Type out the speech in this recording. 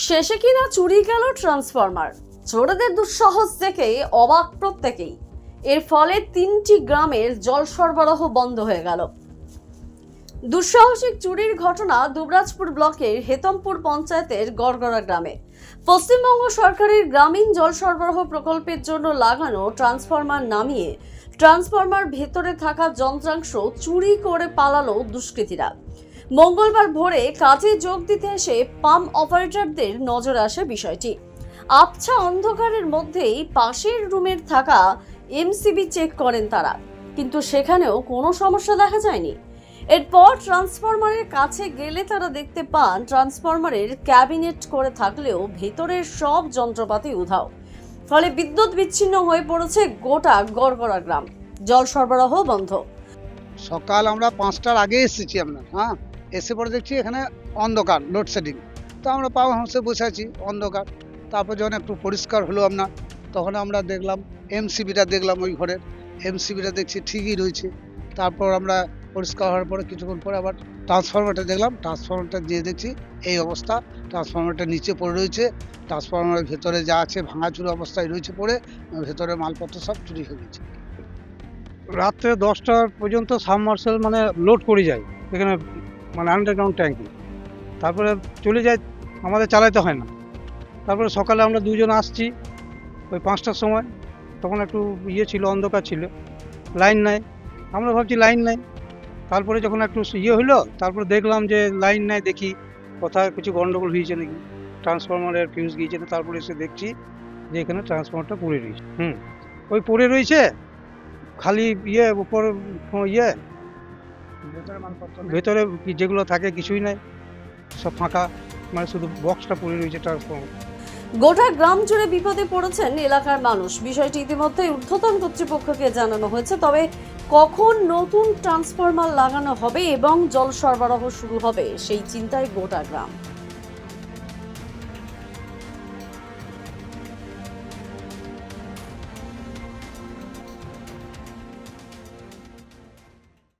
শেষে কিনা চুরি গেল ট্রান্সফরমার। চোরদের দুঃসাহস দেখে অবাক প্রত্যেকেই। এর ফলে 3টি গ্রামের জল সরবরাহ বন্ধ হয়ে গেল। দুঃসাহসিক চুরির ঘটনা দুবরাজপুর ব্লকের হেতমপুর পঞ্চায়েতের গড়গড়া গ্রামে। পশ্চিমবঙ্গ সরকারের গ্রামীণ জল সরবরাহ প্রকল্পের জন্য লাগানো ট্রান্সফরমার নামিয়ে ট্রান্সফরমার ভেতরে থাকা যন্ত্রাংশ চুরি করে পালালো দুষ্কৃতীরা। মঙ্গলবার ভোরে কাজে যোগ দিতে এসে পাম্প অপারেটরদের নজরে আসে বিষয়টি। আবছা অন্ধকারের মধ্যেই পাশের রুমের থাকা এমসিবি চেক করেন তারা, কিন্তু সেখানেও কোনো সমস্যা দেখা যায়নি। এরপর ট্রান্সফরমারের কাছে গেলে তারা দেখতে পান ট্রান্সফরমারের ক্যাবিনেট করে থাকলেও ভেতরের সব যন্ত্রপাতি উধাও। ফলে বিদ্যুৎ বিচ্ছিন্ন হয়ে পড়েছে গোটা গড়গড়া গ্রাম। জল সরবরাহ বন্ধ। সকাল আমরা 5টার আগে এসেছি আমরা, এসে পরে দেখছি এখানে অন্ধকার, লোডশেডিং। তো আমরা পাওয়া হাউসে বসে আছি, অন্ধকার। তারপর যখন একটু পরিষ্কার হলো আপনার, তখন আমরা দেখলাম এমসিবিটা, দেখলাম ওই ঘরের এমসিবিটা দেখছি ঠিকই রয়েছে। তারপর আমরা পরিষ্কার হওয়ার পরে কিছুক্ষণ পরে আবার ট্রান্সফরমারটা দেখলাম, ট্রান্সফরমারটা দিয়ে দেখছি এই অবস্থা। ট্রান্সফরমারটা নিচে পড়ে রয়েছে, ট্রান্সফরমারের ভেতরে যা আছে ভাঙাচুরা অবস্থায় রয়েছে পড়ে, ভেতরে মালপত্র সব চুরি হয়ে গেছে। রাত্রে 10টা পর্যন্ত সাবমার্সেল লোড করে যায় এখানে, আন্ডারগ্রাউন্ড ট্যাঙ্কি। তারপরে চলে যায়, আমাদের চালাতে হয় না। তারপরে সকালে আমরা দুজন আসছি ওই 5টার সময়, তখন একটু ছিল, অন্ধকার ছিল, লাইন নাই। আমরা ভাবছি লাইন নাই। তারপরে যখন একটু হলো, তারপরে দেখলাম যে লাইন নাই, দেখি কোথায় কিছু গন্ডগোল হয়েছে নাকি, ট্রান্সফরমারের ফিউজ গিয়েছে। তারপরে এসে দেখছি যে এখানে ট্রান্সফরমারটা পড়ে রয়েছে। ওই পড়ে রয়েছে, খালি উপর ভেতরে যেগুলো থাকে কিছুই নাই, সব ফাঁকা, শুধু বক্সটা পড়ে রয়েছে ট্রান্সফরমার। গোটা গ্রাম জুড়ে বিপদে পড়েছেন এলাকার মানুষ। বিষয়টি ইতিমধ্যে ঊর্ধ্বতন কর্তৃপক্ষকে জানানো হয়েছে, তবে কখন নতুন ট্রান্সফরমার লাগানো হবে এবং জল সরবরাহ শুরু হবে সেই চিন্তায় গোটা গ্রাম।